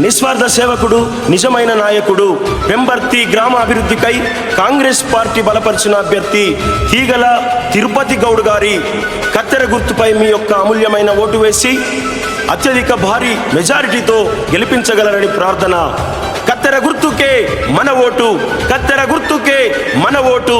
నిస్వార్థ సేవకుడు, నిజమైన నాయకుడు, పెంబర్తి గ్రామ అభివృద్ధికై కాంగ్రెస్ పార్టీ బలపరిచిన అభ్యర్థి తీగల తిరుపతి గౌడ్ గారి కత్తెర గుర్తుపై మీ యొక్క అమూల్యమైన ఓటు వేసి అత్యధిక భారీ మెజారిటీతో గెలిపించగలరని ప్రార్థన. కత్తెర గుర్తుకే మన ఓటు, కత్తెర గుర్తుకే మన ఓటు.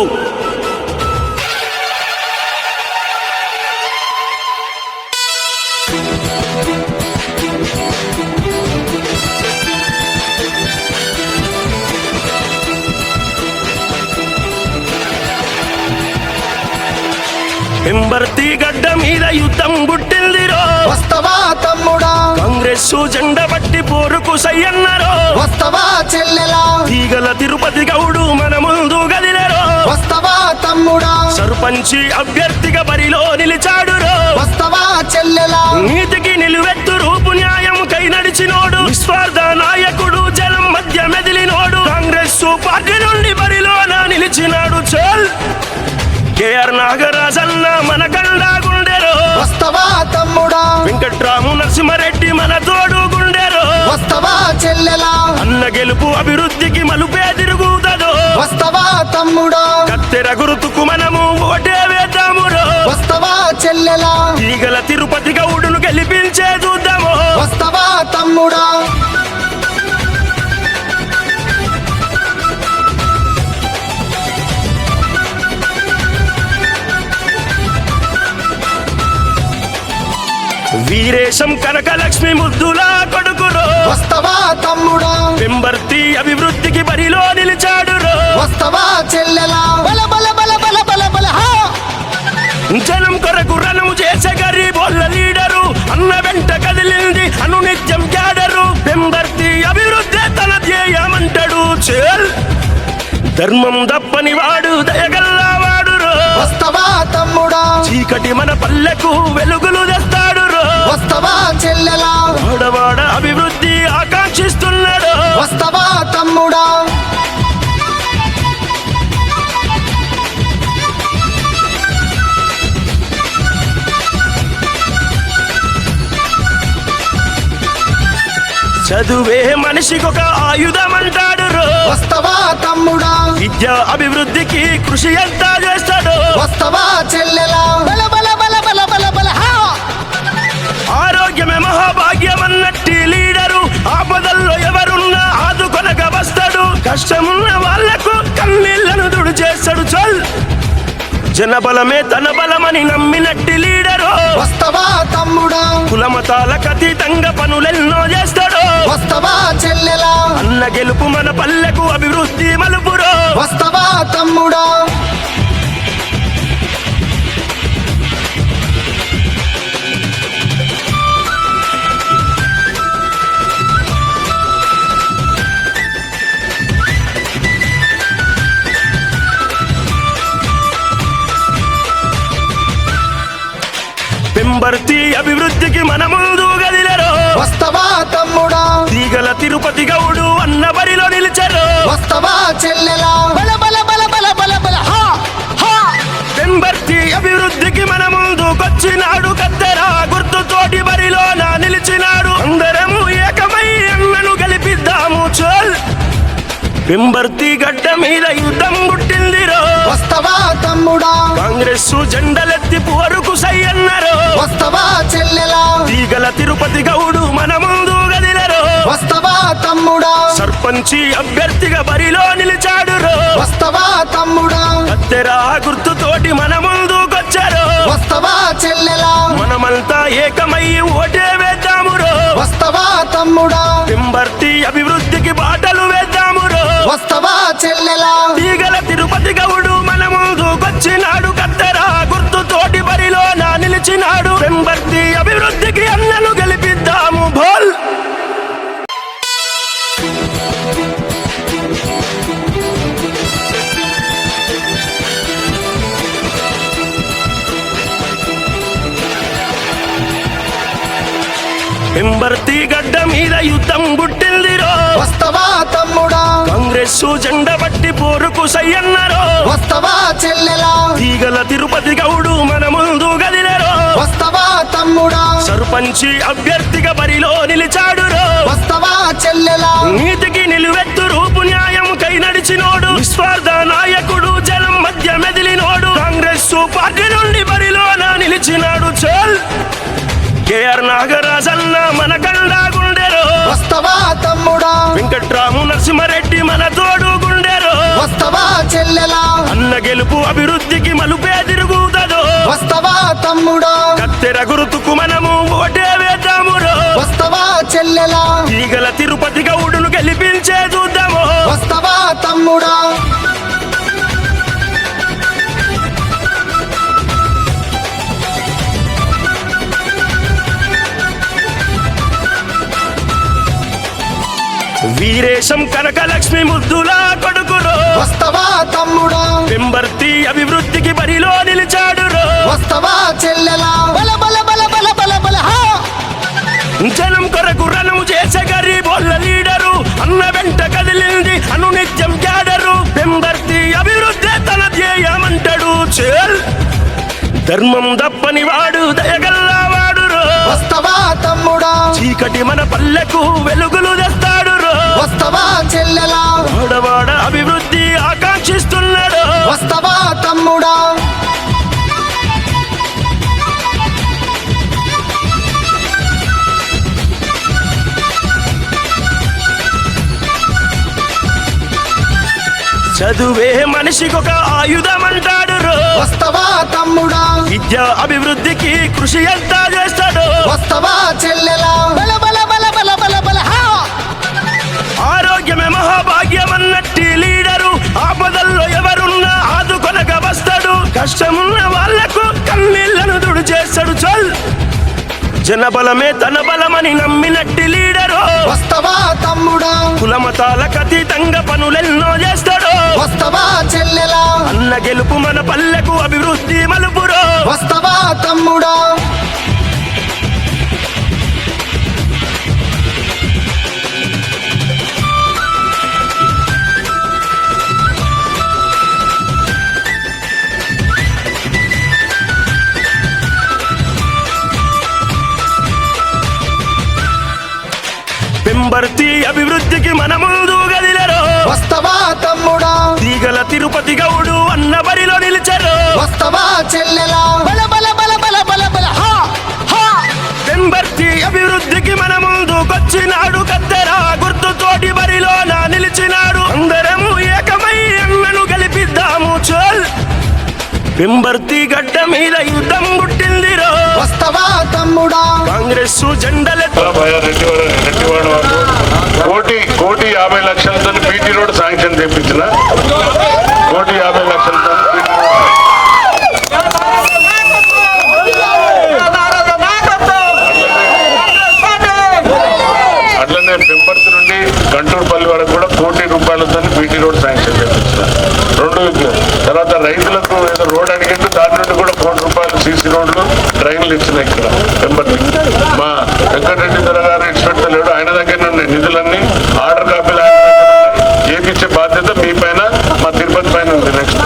పెంబర్తి గడ్డ మీద యుద్ధం గుట్టిందిరో, వస్తవా తమ్ముడా? కాంగ్రెస్ జెండ బట్టి పోరుకు సయ్యన్నరో, వస్తవా చెల్లెలా? తీగల తిరుపతి గౌడు మన ముందు గదిలేరో, వస్తవా తమ్ముడా? సర్పంచి అభ్యర్థిగా బరిలో నిలిచాడురో, వస్తవా చెల్లెలా? నీతికి నిలువెత్తు రూపు న్యాయం కై నడిచినోడు, నిస్వార్థ నాయకుడు, జనం మధ్య మెదిలినోడు, కాంగ్రెస్ పార్టీ నుండి బరిలోన నిలిచినాడు. చల్ కేఆర్ నాగరాజన్న మన గండా గుండెరో, వస్తవా తమ్ముడా? వెంకట్రాము నరసింహారెడ్డి మన తోడు గుండెరో, వస్తవా చెల్లెలా? అన్న గెలుపు అభివృద్ధికి మలుపే తిరుగుతదో, వస్తవా తమ్ముడా? కత్తెర గుర్తుకు మనము ఓటే వేద్దామురో, వస్తవా చెల్లెలా? తీగల తిరుపతి గౌడును గెలిపించే చూద్దాము, వస్తవా తమ్ముడా? వీరేశం కనకలక్ష్మి ముద్దులా కొడుకురో, వస్తవా తమ్ముడా? పెంబర్తి అభివృద్ధికి బరిలో నిలిచాడురో, వస్తవా చెల్లెలా? బల బల బల బల బల బల హా! జనం కొరకు రణము చేసే గరీబోళ్ళ లీడరు, అన్న వెంట కదిలింది అనునిత్యం క్యాడరు, పెంబర్తి అభివృద్ధి తన ధ్యేయమంటాడు. చేల్ ధర్మం దప్పని వాడు దయగల్లవాడురో, వస్తవా తమ్ముడా? చీకటి మన పల్లెకు వెలుగులు తెస్తాడురో, వస్తవా చెల్లెలా? వాడవాడ అభివృద్ధి ఆకాంక్షిస్తున్నాడు, వస్తవా తమ్ముడా? చదువే మనిషికొక ఆయుధమంటాడు, వస్తవా తమ్ముడా? విద్యా అభివృద్ధికి కృషి ఎంత చేస్తాడు, వస్తవా చెల్లెలా? బల బల బల బల బల బల హా! ఆరోగ్యమే మహాభాగ్యమన్నట్టి లీడరు, ఆపదల్లో ఎవరున్నా ఆదుకొనక వస్తాడు, కష్టమున్న వాళ్లకు కన్నీళ్లను దుడు చేస్తాడు. చల్ జనబలమే తన బలమని నమ్మినట్టి లీడరు, వస్తవా తమ్ముడా? కులమతాలకు అతీతంగా పనులెన్నో చేస్తాడు, వస్తవా చెల్లెలా? అన్న గెలుపు మన పల్లెకు అభివృద్ధి మలుపురో, వస్తవా తమ్ముడా? పెంబర్తి అభివృద్ధికి మన ముందు గదిలేరో, వస్తవా తమ్ముడా? తీగల తిరుపతి గౌడు అన్న బరిలో నిలిచారు, వస్తవా చెల్లెలా? బల బల బల బల బల బల హా! హా! పెంబర్తి అభివృద్ధికి మన ముందుకొచ్చినాడు, కత్తెర గుర్తుతోటి బరిలో నిలిచినాడు, అందరము ఏకమై అన్నను గెలిపిద్దాము. చల్ పెంబర్తి గడ్డ మీద యుద్ధం గుట్టిందిరో, వస్తవా తమ్ముడా? కాంగ్రెస్ జెండలెత్తి పోరుకు సయ్యన్నరో, వస్తవా చెల్లెలా? తీగల తిరుపతి గౌడు మన ముందు గదిలేరో, వస్తవా తమ్ముడా? సర్పంచి అభ్యర్థిగా బరిలో నిలిచాడురో, వస్తవా తమ్ముడా? కత్తెర గుర్తుతోటి మన ముందుకొచ్చారు, వస్తవా చెల్లెలా? మనమంతా ఏకమై ఓటే వేద్దామురో, వస్తవా తమ్ముడా? పెంబర్తి అభివృద్ధికి బాటలు వేద్దామురో, వస్తవా చెల్లెలా? తీగల తిరుపతి గౌడు మన ముందుకొచ్చినాడు, కత్తెర గుర్తుతోటి బరిలో నిలిచినాడు, పెంబర్తి అభివృద్ధికి అన్నను గెలిపిద్దాము. బోల్ పెంబర్తి గడ్డ మీద యుద్ధం గుట్టిందిరో, వస్తవా తమ్ముడా? కాంగ్రెస్ జెండ బట్టి పోరుకు సయ్యన్నరో, వస్తవా చెల్లెలా? తీగల తిరుపతి గౌడు మన ముందు గదిలేరో, వస్తవా తమ్ముడా? సర్పంచి అభ్యర్థిగా బరిలో నిలిచాడురో, వస్తవా చెల్లెలా? నిలిచినోడు, నిస్వార్థ నాయకుడు, జనం మధ్య మెదిలినోడు, కాంగ్రెస్ పార్టీ నుండి బరిలోన నిలిచినాడు. చల్ కేఆర్ నాగరాజన్న మన కండా గుండెరో, వస్తవా తమ్ముడా, వెంకట్రాము నరసింహారెడ్డి మన తోడు గుండెరో, వస్తవా చెల్లెలా, అన్న గెలుపు అభివృద్ధికి మలుపే తిరుగుతదో, వస్తవా తమ్ముడా, కత్తెర గుర్తుకు మనము ఓటే వేద్దామురో, వస్తవా చెల్లెలా, తీగల తిరుపతి గౌడును గెలిపించే చూద్దాము, వస్తవా తమ్ముడా. వీరేశం కనకలక్ష్మి ముద్దులా కొడుకురో, వస్తవా తమ్ముడా, పెంబర్తి అభివృద్ధికి బరిలో నిలిచాడురో, వస్తవా చెల్లెలా, బల బల బల బల బల బల హా. జనం కొరకు రణము చేసే గరీబోళ్ళ లీడరు, అన్న వెంట కదిలింది అనునిత్యం క్యాడరు, పెంబర్తి అభివృద్ధి తన ధ్యేయమంటాడు. చేల్ ధర్మం దప్పని వాడు దయగల్లవాడురో, వస్తవా తమ్ముడా, చీకటి మన పల్లెకు వెలుగులు తెస్తాడురో, వస్తవా చెల్లెలా, వాడవాడ అభివృద్ధి ఆకాంక్షిస్తున్నాడు, వస్తవా తమ్ముడా. చదువే మనిషికొక ఆయుధమంటాడు, వస్తవా తమ్ముడా, విద్యా అభివృద్ధికి కృషి ఎంత చేస్తాడు, వస్తవా చెల్లెలా, బల బల బల బల బల బల హా. ఆరోగ్యమే మహాభాగ్యమన్నట్టి లీడరు, ఆపదల్లో ఎవరున్నా ఆదుకొనగా వస్తాడు, కష్టమున్న వాళ్లకు కన్నీళ్లను దుడు చేస్తాడు. చల్ జనబలమే తన బలమని నమ్మినట్టి లీడరు, వస్తవా తమ్ముడా, కులమతాలకు అతీతంగా పనులెన్నో చేస్తాడు, వస్తవా చెల్లెలా, అన్న గెలుపు మన పల్లెకు అభివృద్ధి మలుపురో, వస్తవా తమ్ముడా. పెంబర్తి అభివృద్ధికి మన ముందు గదిలరో, వస్తవా తమ్ముడా, తీగల తిరుపతి గౌడు అన్న బరిలో నిలిచారు, వస్తవా చెల్లెలా, బల బల బల బల బల బల హా హా. పెంబర్తి అభివృద్ధికి మన ముందుకొచ్చినాడు, కత్తెర గుర్తుతోటి బరిలో నిలిచినాడు, అందరము ఏకమై అన్నను గెలిపిద్దాము. చల్ పెంబర్తి గడ్డ మీద యుద్ధం పుట్టిందిరో, వస్తవా తమ్ముడా, కాంగ్రెస్ జెండలెత్త రెడ్డివాడ వాళ్ళు కోటి 50 లక్షలతో బీటీ రోడ్ శాంక్షన్ తెప్పించిన, కోటి 50 లక్షలతో అట్లనే పెంబర్తి నుండి గంటూరుపల్లి వరకు కూడా ₹1,00,00,000 బీటీ రోడ్ శాంక్షన్ తెప్పించిన. తర్వాత రైతులకు ఏదో రోడ్ అడిగిండు, దాని నుండి కూడా ₹1,00,00,000 సీసీ రోడ్లు ట్రైన్లు ఇచ్చినాయి. ఇక్కడ పెంబర్తి మా వెంకటరెడ్డి దొర గారు ఇచ్చిపెట్టలేడు, ఆయన దగ్గర నుండి నిధులన్నీ ఆర్డర్ కాపీలు ఆయన దగ్గర ఏపిచ్చే బాధ్యత మీ పైన, మా తిరుపతి పైన ఉంది. నెక్స్ట్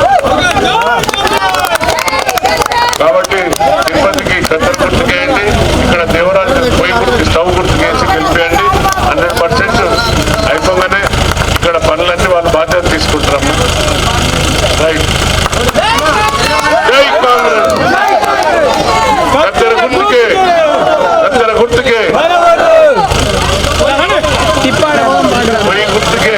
కాబట్టి తిరుపతికి కత్తెర గుర్తుకేయండి, ఇక్కడ దేవరాజు పొయ్యి గుర్తు స్టవ్ గుర్తుకేసి గెలిపేయండి. 100% అయిపోగానే ఇక్కడ పనులన్నీ వాళ్ళు బాధ్యత తీసుకుంటారమ్మా. రైట్. జై కాంగ్రెస్. కత్తెర గుర్తుకే, కత్తెర గుర్తుకే, పొయ్యి గుర్తుకే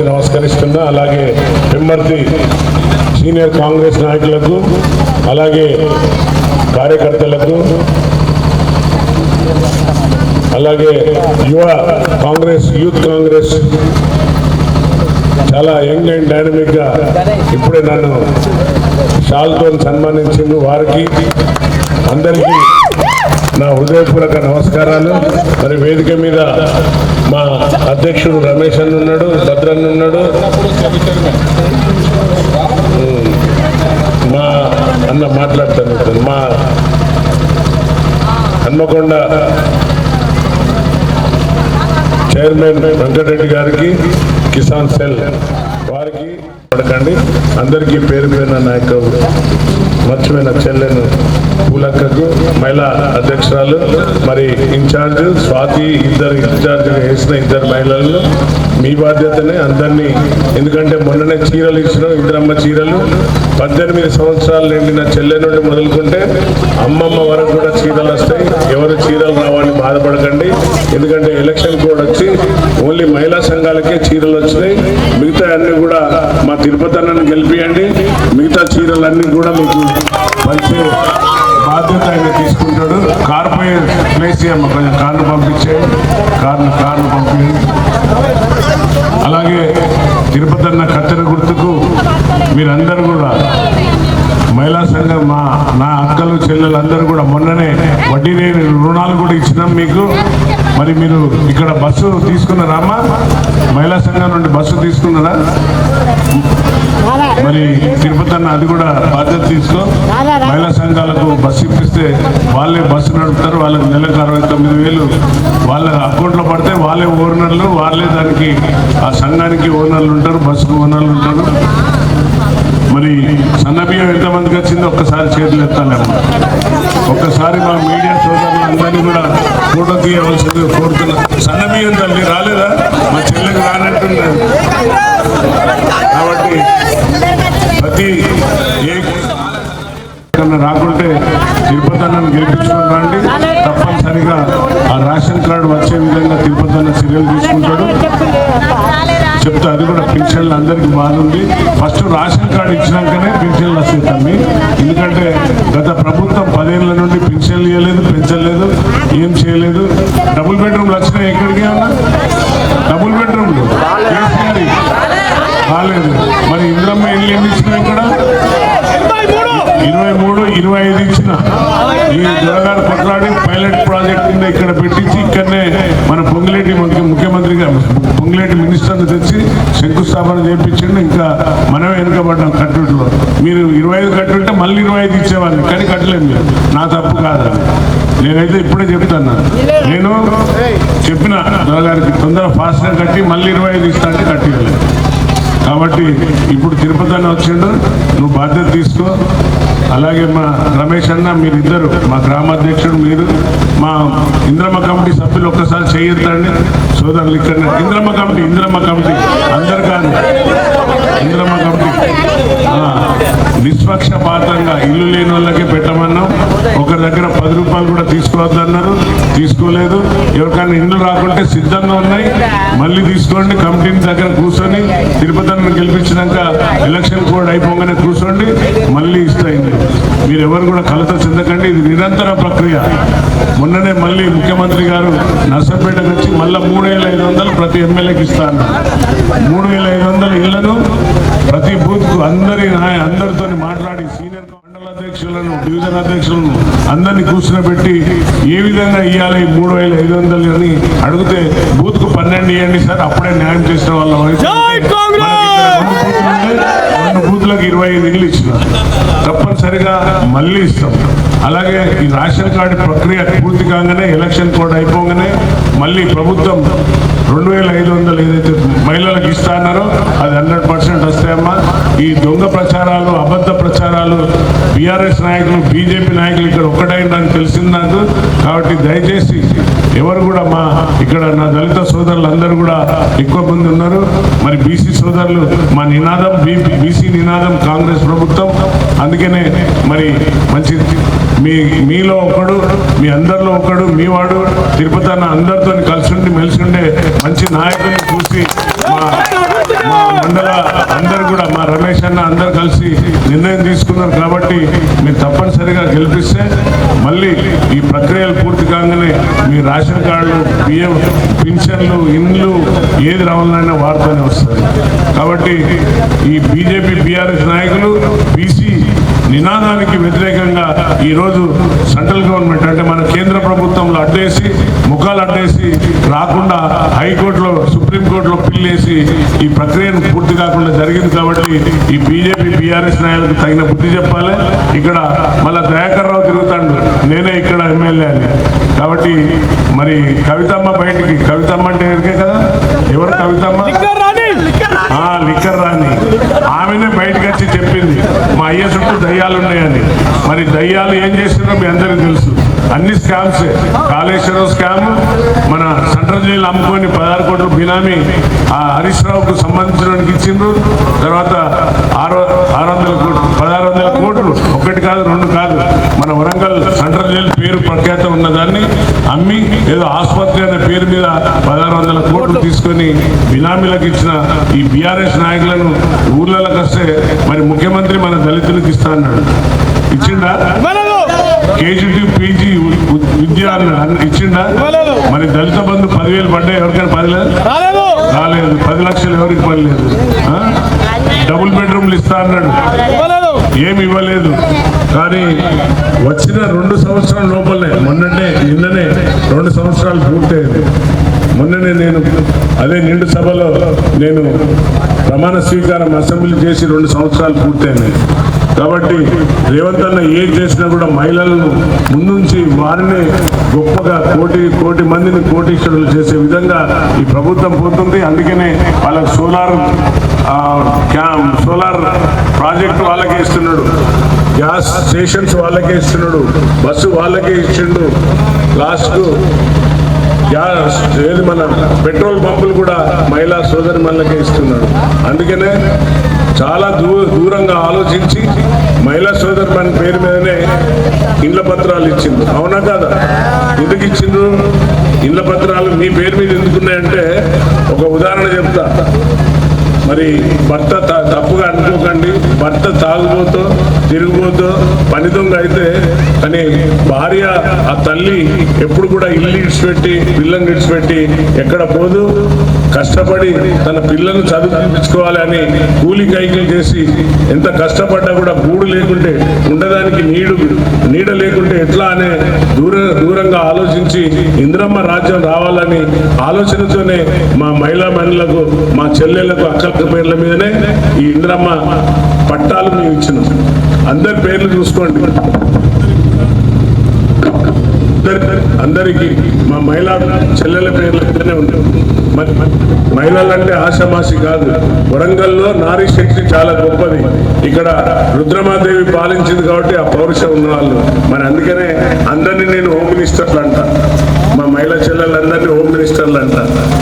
నమస్కరిస్తున్నా. అలాగే పెంబర్తి సీనియర్ కాంగ్రెస్ నాయకులకు, అలాగే కార్యకర్తలకు, అలాగే యువ కాంగ్రెస్, యూత్ కాంగ్రెస్ చాలా యంగ్ అండ్ డైనమిక్ గా ఇప్పుడే నన్ను షాల్తో సన్మానించింది. వారికి అందరికీ నా హృదయపూర్వక నమస్కారాలు. మరి వేదిక మీద మా అధ్యక్షుడు రమేష్ అన్న ఉన్నాడు, భద్రన్ ఉన్నాడు, మా అన్న మాట్లాడతాను, మా హన్మకొండ చైర్మన్ వెంకటరెడ్డి గారికి, కిసాన్ సెల్ వారికి పడకండి. అందరికీ పేరు పేరున నా యొక్క మర్చిపోయిన చెల్లెను పూలక్కకు, మహిళా అధ్యక్షురాలు, మరి ఇన్ఛార్జ్ స్వాతి, ఇద్దరు ఇన్ఛార్జ్ వేసిన ఇద్దరు మహిళలు. మీ బాధ్యతనే అందరినీ, ఎందుకంటే మొన్ననే చీరలు ఇచ్చినాం, ఇందిరమ్మ చీరలు. 18 సంవత్సరాలు నిండిన చెల్లె నుండి మొదలుకుంటే అమ్మమ్మ వరకు కూడా చీరలు వస్తాయి. ఎవరు చీరలు రావాలని బాధపడకండి, ఎందుకంటే ఎలక్షన్ కోడ్ వచ్చి ఓన్లీ మహిళా సంఘాలకే చీరలు వచ్చినాయి. మిగతా అన్ని కూడా మా తిరుపతి అన్నని గెలిపియండి. మిగతా చీరలన్నీ కూడా మీకు మంచి బాధ్యత ఆయన తీసుకుంటాడు. కార్పై ప్లేస్ అమ్మ, కొంచెం కార్ను పంపించేయండి, కార్ను పంపించండి. అలాగే తిరుపతి అన్న కత్తెర గుర్తుకు మీరందరూ కూడా మహిళా సంఘం, నా అక్కలు చెల్లెలు అందరూ కూడా మొన్ననే వడ్డీ లేని రుణాలు కూడా ఇచ్చినాం మీకు. మరి మీరు ఇక్కడ బస్సు తీసుకున్నారా అమ్మా? మహిళా సంఘం నుండి బస్సు తీసుకున్నారా? మరి తిరుపతి అన్న అది కూడా బాధ్యత తీసుకో. మహిళా సంఘాలకు బస్సు ఇప్పిస్తే వాళ్ళే బస్సు నడుపుతారు. వాళ్ళకి నెలకు 69,000 వాళ్ళ అకౌంట్లో పడితే వాళ్ళే ఓనర్లు, వాళ్ళే దానికి ఆ సంఘానికి ఓనర్లు ఉంటారు, బస్సుకు ఓనర్లు ఉంటారు. మరి సన్నబియ్యం ఎంతమందికి వచ్చిందో ఒక్కసారి చేతులు ఎత్తాలేమ్మా. ఒక్కసారి మా మీడియా సోదరులందరినీ కూడా ఫోటో తీయవలసింది కోరుతున్నా. సన్నబియ్యం తల్లి రాలేదా? మా చెల్లెకి రానట్టున్నారు. కాబట్టి ప్రతి రాకుంటే తిరుపతి అన్నను గెలిపించుకుంటాండి. తప్పనిసరిగా ఆ రేషన్ కార్డు వచ్చే విధంగా తిరుపతి అన్న చర్యలు తీసుకుంటాడు. చెప్తా, అది కూడా పెన్షన్లు అందరికీ బాగుంది. ఫస్ట్ రేషన్ కార్డు ఇచ్చినాకనే పెన్షన్లు వస్తాయి తమ్మి. ఎందుకంటే గత ప్రభుత్వం 10 ఏళ్ల నుండి పెన్షన్లు ఇవ్వలేదు, పెంచలేదు, ఏం చేయలేదు. డబుల్ బెడ్రూమ్లు వచ్చినాయి ఎక్కడికి అన్నా? డబుల్ బెడ్రూమ్లు కాలేదు. మరి ఇంద్రమ్మ ఇల్లు ఎన్ని ఇచ్చినా ఇక్కడ? 23, 25 ఇచ్చిన. ఈ దొరగారు కొట్లాడి పైలట్ ప్రాజెక్ట్ కింద ఇక్కడ పెట్టించి ఇక్కడనే మన పొంగులేటి ముఖ్యమంత్రిగా పొంగులేటి మినిస్టర్ని తెచ్చి శంకుస్థాపన చేయించండి. ఇంకా మనమే వెనుకబడ్డాం కట్టుట్లో. మీరు 25 కట్టుంటే మళ్ళీ 25 ఇచ్చేవాడిని, కానీ కట్టలేదు మీరు. నా తప్పు కాదు. నేనైతే ఇప్పుడే చెప్తాను, నేను చెప్పిన దొరగారికి తొందర ఫాస్ట్గా కట్టి మళ్ళీ 25 ఇస్తా అంటే కట్టివ్వలేదు. కాబట్టి ఇప్పుడు తిరుపతి అన్న వచ్చిండు, నువ్వు బాధ్యత తీసుకో. అలాగే మా రమేష్ అన్న, మీరిద్దరు, మా గ్రామాధ్యక్షుడు, మీరు మా ఇంద్రమ్మ కమిటీ సభ్యులు ఒక్కసారి చేయొద్దండి సోదరులు. ఇక్కడ ఇంద్రమ్మ కమిటీ అందరు కాదు, ఇంద్రమ్మ కమిటీ నిష్పక్షపాతంగా ఇల్లు లేని వాళ్ళకే పెట్టమన్నాం. ఒకరి దగ్గర 10 రూపాయలు కూడా తీసుకోవద్దన్నారు, తీసుకోలేదు. ఎవరికైనా ఇల్లు రాకుంటే సిద్ధంగా ఉన్నాయి, మళ్ళీ తీసుకోండి. కమిటీ దగ్గర కూర్చొని తిరుపతి గెలిపించినాక ఎలక్షన్ కోడ్ అయిపోగానే కూర్చోండి, మళ్ళీ ఇస్తాయింది. మీరు ఎవరు కూడా కలత చెందకండి, ఇది నిరంతర ప్రక్రియ. మొన్ననే మళ్ళీ ముఖ్యమంత్రి గారు నర్సంపేటకు వచ్చి మళ్ళీ 3,500 ప్రతి ఎమ్మెల్యేకి ఇస్తాను. 3,500 ఇళ్లను ప్రతి బూత్కు అందరితో మాట్లాడి సీనియర్ మండల అధ్యక్షులను, డివిజన్ అధ్యక్షులను అందరినీ కూర్చునబెట్టి ఏ విధంగా ఇవ్వాలి 3,500 అని అడిగితే బూత్కు 12 ఇవ్వండి సార్, అప్పుడే న్యాయం చేసిన వాళ్ళం. 2 బూత్లకు 25 ఇళ్ళు ఇచ్చిన, తప్పనిసరిగా మళ్ళీ ఇస్తాం. అలాగే ఈ రేషన్ కార్డు ప్రక్రియ పూర్తి కాగానే, ఎలక్షన్ కోడ్ అయిపోగానే మళ్ళీ ప్రభుత్వం 2,500 ఏదైతే మహిళలకు ఇస్తా అన్నారో అది 100% వస్తాయమ్మా. ఈ దొంగ ప్రచారాలు, అబద్ధ ప్రచారాలు బీఆర్ఎస్ నాయకులు, బీజేపీ నాయకులు ఇక్కడ ఒక్కటైందని తెలిసింది నాకు. కాబట్టి దయచేసి ఎవరు కూడా ఇక్కడ నా దళిత సోదరులు అందరూ కూడా ఎక్కువ మంది ఉన్నారు. మరి బీసీ సోదరులు, మా నినాదం బీసీ నినాదం కాంగ్రెస్ ప్రభుత్వం. అందుకనే మరి మంచి మీలో ఒకడు, మీ అందరిలో ఒకడు, మీ వాడు తిరుపతి అన్న అందరితో కలిసి ఉండి మెలిసి ఉండే మంచి నాయకుల్ని చూసి మా మండల అందరు కూడా, మా రమేష్ అన్న అందరు కలిసి నిర్ణయం తీసుకున్నారు. కాబట్టి మీరు తప్పనిసరిగా గెలిపిస్తే మళ్ళీ ఈ ప్రక్రియలు పూర్తి కాగానే మీ రేషన్ కార్డులు, బియ్యం, పింఛన్లు, ఇండ్లు ఏది రావాలన్నా వార్తనే వస్తుంది. కాబట్టి ఈ బీజేపీ, బీఆర్ఎస్ నాయకులు బీసీ నినాదానికి వ్యతిరేకంగా ఈరోజు సెంట్రల్ గవర్నమెంట్ అంటే మన కేంద్ర ప్రభుత్వంలో అడ్డేసి, ముఖాలు అడ్డేసి రాకుండా హైకోర్టులో, సుప్రీంకోర్టులో పిల్లేసి ఈ ప్రక్రియను పూర్తి కాకుండా జరిగింది. కాబట్టి ఈ బీజేపీ, బీఆర్ఎస్ నాయకులకు తగిన బుద్ధి చెప్పాలి. ఇక్కడ మళ్ళా దయాకర్ రావు తిరుగుతాడు, నేనే ఇక్కడ ఎమ్మెల్యే అని. కాబట్టి మరి కవితమ్మ బయటికి, కవితమ్మ అంటే ఎవరికే కదా, ఎవరు కవితమ్మ? లిక్కర్ రాని ఆమెనే బయటకు వచ్చి చెప్పింది మా అయ్య చుట్టూ దయ్యాలు ఉన్నాయని. మరి దయ్యాలు ఏం చేస్తున్నారో స్కామ్స్, కాళేశ్వరం స్కామ్, మన సెంట్రల్ జైలు అమ్ముకొని 16 కోట్లు బినామీ హరీష్ రావుకు సంబంధించిన ఇచ్చిండ్రు. తర్వాత 1600 కోట్లు, ఒకటి కాదు రెండు కాదు, మన వరంగల్ సెంట్రల్ జైలు పేరు ప్రఖ్యాతం ఉన్నదాన్ని అమ్మి ఏదో ఆసుపత్రి అనే పేరు మీద 1600 కోట్లు తీసుకొని బినామీలకు ఇచ్చిన ఈ బీఆర్ఎస్ నాయకులను ఊర్లలోకి వస్తే మరి ముఖ్యమంత్రి మన దళితులకు ఇస్తా అన్నాడు. ఇచ్చిండా? కేజీ పీజీ విద్య అన్నాడు, ఇచ్చిండా? మరి దళిత బంధు 10,000 పడ్డాయి, ఎవరికైనా 10 రాలేదు. 10 లక్షలు ఎవరికి పడలేదు. డబుల్ బెడ్రూమ్లు ఇస్తా అన్నాడు, ఏమి ఇవ్వలేదు. కానీ వచ్చిన 2 సంవత్సరాల లోపలనే నిన్ననే 2 సంవత్సరాలు పూర్తయింది. మొన్ననే నేను అదే నిండు సభలో నేను ప్రమాణ స్వీకారం అసెంబ్లీ చేసి 2 సంవత్సరాలు పూర్తయినాయి. కాబట్టి రేవంత్ అన్న ఏం చేసినా కూడా మహిళలను ముందుంచి వారిని గొప్పగా కోటి మందిని కోటీశ్వరులు చేసే విధంగా ఈ ప్రభుత్వం పోతుంది. అందుకనే వాళ్ళకి సోలార్ ప్రాజెక్టు వాళ్ళకే ఇస్తున్నాడు, గ్యాస్ స్టేషన్స్ వాళ్ళకే ఇస్తున్నాడు, బస్సు వాళ్ళకే ఇచ్చిండు, లాస్ట్కు గ్యాస్ ఏది మన పెట్రోల్ పంపులు కూడా మహిళా సోదరి మళ్ళకే ఇస్తున్నాడు. అందుకనే చాలా దూరంగా ఆలోచించి మహిళా సోదరి మన పేరు మీదనే ఇండ్ల పత్రాలు ఇచ్చిండ్రు. అవునా కాదా? ఎందుకు ఇచ్చిండ్రు ఇండ్ల పత్రాలు? మీ పేరు మీద ఎందుకున్నాయంటే ఒక ఉదాహరణ చెప్తా. మరి భర్త తప్పుగా అనుకోకండి, భర్త తాగుబోతో తిరుగుబోతో పని దొంగ అయితే కానీ భార్య ఆ తల్లి ఎప్పుడు కూడా ఇల్లు ఇడిచిపెట్టి పిల్లల్ని ఇడిచిపెట్టి ఎక్కడ పోదు, కష్టపడి తన పిల్లల్ని చదివించుకోవాలి అని కూలి కైకిలు చేసి ఎంత కష్టపడ్డా కూడా గూడు లేకుంటే ఉండడానికి నీడ లేకుంటే ఎట్లా అనే దూరంగా ఆలోచించి ఇందిరమ్మ రాజ్యం రావాలని ఆలోచనతోనే మా మహిళలకు, మా చెల్లెళ్లకు, అక్కల పేర్ల మీదనే ఈ ఇందిరమ్మ పట్టాలు మేము ఇచ్చినాం. అందరి పేర్లు చూసుకోండి, అందరికీ మా మహిళా చెల్లెల పేర్లనే ఉంటాయి. మరి మహిళలంటే ఆషామాషి కాదు. వరంగల్లో నారీ శక్తి చాలా గొప్పది. ఇక్కడ రుద్రమాదేవి పాలించింది కాబట్టి ఆ పౌరుషం ఉన్న వాళ్ళు. మరి అందుకనే అందరినీ నేను హోమ్ మినిస్టర్లు అంట, మా మహిళా చెల్లెలందరినీ హోమ్ మినిస్టర్లు అంట.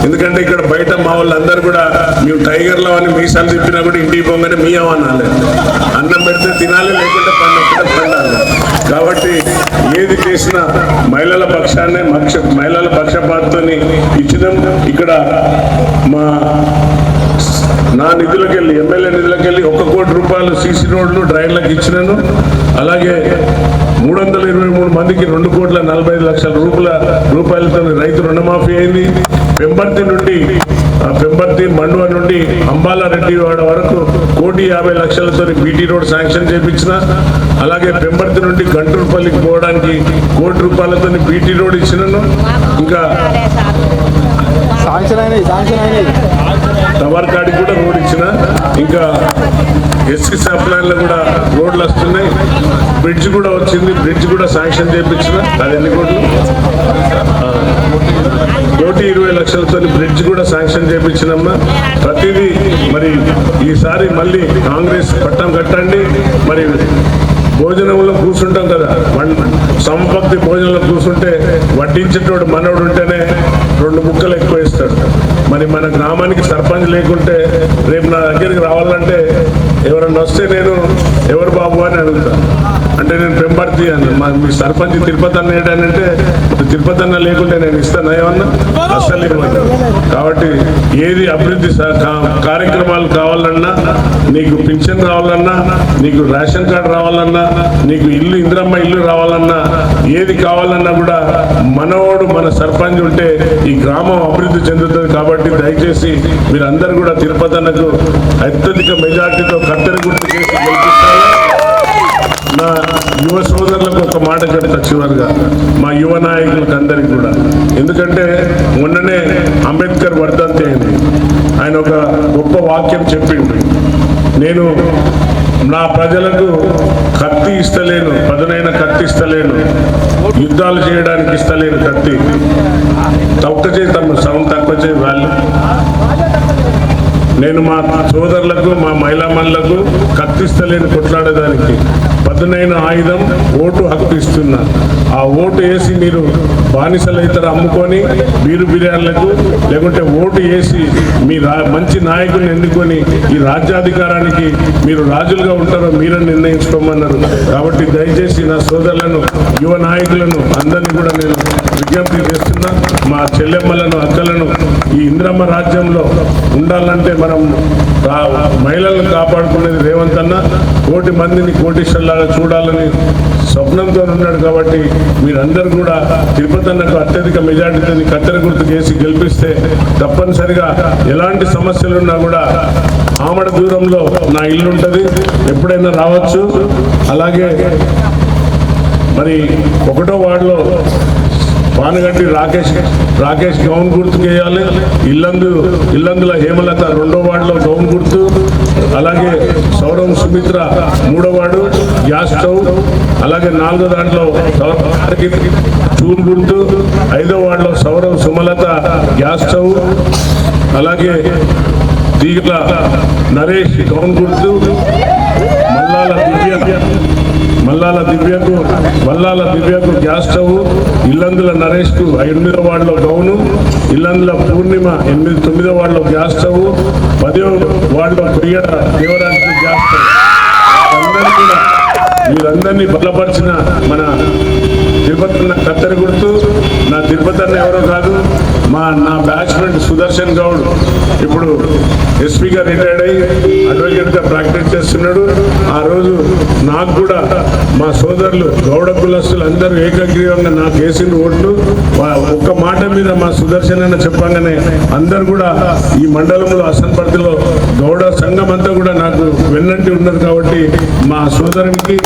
ఎందుకంటే ఇక్కడ బయట మా వాళ్ళందరూ కూడా మేము టైగర్లో అని మీసాలు చెప్పినా కూడా ఇంటికి పోగానే మీ అవ్వాలి, అన్నం పెడితే తినాలి, లేకుంటే పండాలి. కాబట్టి ఏది చేసినా మహిళల పక్షాన్నే మహిళల పక్షపాతంతో ఇచ్చినాం. ఇక్కడ నా నిధులకెళ్ళి ఎమ్మెల్యే నిధులకెళ్ళి 1 కోటి రూపాయలు సీసీ రోడ్లు డ్రైన్లకు ఇచ్చినాను. అలాగే 323 మందికి 2,45,00,000 రూపాయలతో రైతు రుణమాఫీ అయింది. పెంబర్తి మండువ నుండి అంబాలారెడ్డివాడ వరకు 1,50,00,000తో బీటీ రోడ్ శాంక్షన్ చేయించిన. అలాగే పెంబర్తి నుండి గంటూరుపల్లికి పోవడానికి 1 కోటి రూపాయలతో బీటీ రోడ్ ఇచ్చినాను. ఇంకా తవర్కాడికి కూడా రోడ్ ఇచ్చిన. ఇంకా ఎస్సీ సప్లైన్లో కూడా రోడ్లు వస్తున్నాయి. బ్రిడ్జ్ కూడా వచ్చింది, బ్రిడ్జ్ కూడా శాంక్షన్ చేయించిన. అది ఎన్ని కోట్లు? 1,20,00,000తో బ్రిడ్జ్ కూడా శాంక్షన్ చేయించినమ్మా. ప్రతిదీ మరి ఈసారి మళ్ళీ కాంగ్రెస్ పట్టం కట్టండి. మరి భోజనంలో కూర్చుంటాం కదా, సంపక్తి భోజనంలో కూర్చుంటే వడ్డించేటోడు మనోడు ఉంటేనే 2 ముక్కలు ఎక్కువ ఇస్తాడు. మరి మన గ్రామానికి సర్పంచ్ లేకుంటే రేపు నా దగ్గరికి రావాలంటే ఎవరన్నా వస్తే నేను ఎవరు బాబు అని అడుగుతా. అంటే నేను పెంబర్తి అన్న, మీ సర్పంచ్ తిరుపతి అన్న ఏంటంటే తిరుపతి అన్న లేకుంటే నేను ఇస్తాను ఏమన్నా? అస్సలు ఇవ్వను. కాబట్టి ఏది అభివృద్ధి కార్యక్రమాలు కావాలన్నా, నీకు పింఛన్ రావాలన్నా, నీకు రేషన్ కార్డు రావాలన్నా, నీకు ఇందిరమ్మ ఇల్లు రావాలన్నా, ఏది కావాలన్నా కూడా మనోడు మన సర్పంచ్ ఉంటే ఈ గ్రామం అభివృద్ధి చెందుతుంది. కాబట్టి దయచేసి మీరందరూ కూడా తిరుపతి అన్నకు అత్యధిక మెజార్టీతో కత్తెర గుర్తు చేసి గెలిపిస్తారు. నా యువ సోదరులకు ఒక మాట చెప్తా చివరిగా, మా యువ నాయకులకు అందరికీ కూడా. ఎందుకంటే మొన్ననే అంబేద్కర్ వర్ధంతి అయింది. ఆయన ఒక గొప్ప వాక్యం చెప్పిండు, నేను నా ప్రజలకు కత్తి ఇస్తలేను, పదునైన కత్తి ఇస్తలేను, యుద్ధాలు చేయడానికి ఇస్తలేను కత్తి. తక్కువ చేయి తమ్ముడు, సౌండ్ తక్కువ చేయి. వాళ్ళు నేను మా సోదరులకు మా మహిళామణులకు కత్తిస్తలేని కొట్లాడేదానికి పదునైన ఆయుధం ఓటు హక్కు ఇస్తున్నా. ఆ ఓటు వేసి మీరు బానిసలు ఇతర అమ్ముకొని బీరు బిర్యానీలకు లేకుంటే ఓటు వేసి మీ మంచి నాయకుని ఎన్నుకొని ఈ రాజ్యాధికారానికి మీరు రాజులుగా ఉంటారో మీరని నిర్ణయించుకోమన్నారు. కాబట్టి దయచేసి నా సోదరులను యువ నాయకులను అందరినీ కూడా నేను విజ్ఞప్తి చేస్తున్నా. మా చెల్లెమ్మలను అక్కలను ఈ ఇంద్రమ్మ రాజ్యంలో ఉండాలంటే మనం మహిళలను కాపాడుకునేది రేవంత్ అన్న కోటి మందిని కోటీశ్వర్లాగా చూడాలని స్వప్నంతో ఉన్నాడు. కాబట్టి మీరందరూ కూడా తిరుపతి అన్నకు అత్యధిక మెజార్టీతో కత్తెర గుర్తు చేసి గెలిపిస్తే తప్పనిసరిగా ఎలాంటి సమస్యలున్నా కూడా ఆమడ దూరంలో నా ఇల్లు ఉంటుంది, ఎప్పుడైనా రావచ్చు. అలాగే మరి 1వ వార్డులో పానగంటి రాకేష్ గౌన్ గుర్తుకు వేయాలి. ఇల్లందుల హేమలత 2వ వార్డులో గౌన్ గుర్తు. అలాగే సౌరవ్ సుమిత్ర 3వ వార్డు గ్యాస్ స్టవ్. అలాగే 4వ దాంట్లో చూన్ గుర్తు. 5వ వార్డులో సౌరవ్ సుమలత గ్యాస్ స్టవ్. అలాగే తీగల నరేష్ గౌన్ గుర్తు. వల్లాల దివ్యకు గ్యాస్ స్టవ్. ఇల్లందుల నరేష్కు 8వ వార్డులో గౌను. ఇల్లందుల పూర్ణిమ 9వ వార్డులో గ్యాస్ స్టవ్. 10వ వార్డులో ప్రియడ దేవరాజుకు గ్యాస్ స్టవ్. అందరూ కూడా మీరందరినీ బలపరిచిన మన తిరుపతి అన్న కత్తెర గుర్తు. నా తిరుపతి అన్న ఎవరో కాదు, నా బ్యాచ్మెంట్ సుదర్శన్ గౌడ్. ఇప్పుడు ఎస్పీగా రిటైర్డ్ అయ్యి అడ్వకేట్గా ప్రాక్టీస్ చేస్తున్నాడు. ఆ రోజు నాకు కూడా మా సోదరులు గౌడ కులస్తులు అందరూ ఏకగ్రీవంగా నాకు వేసిన ఓట్లు. ఒక్క మాట మీద మా సుదర్శన్ అన్న చెప్పంగానే అందరు కూడా ఈ మండలంలో అసన్పర్తిలో గౌడ సంఘం అంతా కూడా నాకు వెన్నంటి ఉన్నది. కాబట్టి మా సోదరునికి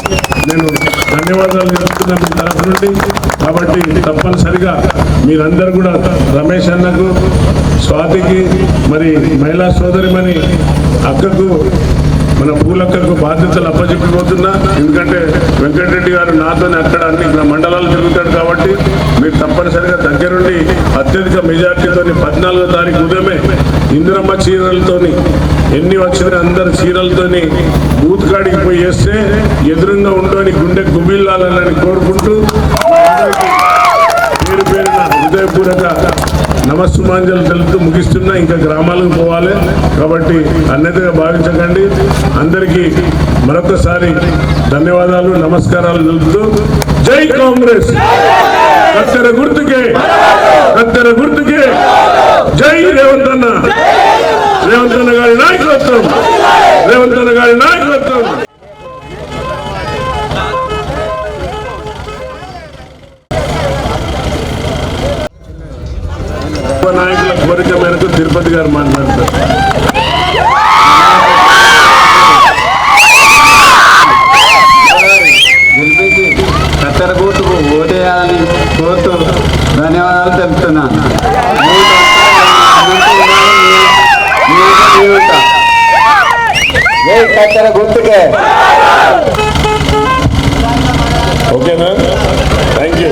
నేను ధన్యవాదాలు చెప్తున్నా మీ తరఫు నుండి. కాబట్టి తప్పనిసరిగా మీరందరూ కూడా రమేష్ అన్నకు, స్వాతికి, మరి మహిళా సోదరిమణి అక్కకు, మన పూలక్కకు బాధ్యతలు అప్పచెప్పిపోతున్నా. ఎందుకంటే వెంకటరెడ్డి గారు నాతోనే అక్కడ అన్ని మండలాలు తిరుగుతాడు. కాబట్టి మీరు తప్పనిసరిగా దగ్గరుండి అత్యధిక మెజార్టీతోని 14వ తారీఖు ఉదయమే ఇందిరమ్మ చీరలతోని ఎన్ని వచ్చినా అందరు చీరలతోని బూత్ కాడికి పోయి వేస్తే ఎదురుగా ఉండని గుండె గుబిల్లాలని కోరుకుంటూ పేరు పేరున హృదయపూర్వక నమస్సుమాంజలు తెలుపుతూ ముగిస్తున్నా. ఇంకా గ్రామాలకు పోవాలి కాబట్టి అన్యతగా భావించకండి. అందరికీ మరొకసారి ధన్యవాదాలు, నమస్కారాలు తెలుపుతూ జై కాంగ్రెస్, కత్తెర గుర్తుకే, కత్తెర గుర్తుకే, జై రేవంత్ అన్న, రేవంత్ అన్న గారి నాయకత్వం, రేవంత్ అన్న గారి నాయకత్వం. నాయకుల కోరిక మేరకు తిరుపతి గారు మాట్లాడతారు. గెలిపించి కత్తెర గుర్తుకు ఓటేయాలని కోరుతూ ధన్యవాదాలు తెలుపుతున్నాను. కత్తెర గుర్తుకే. ఓకేనా? Thank you.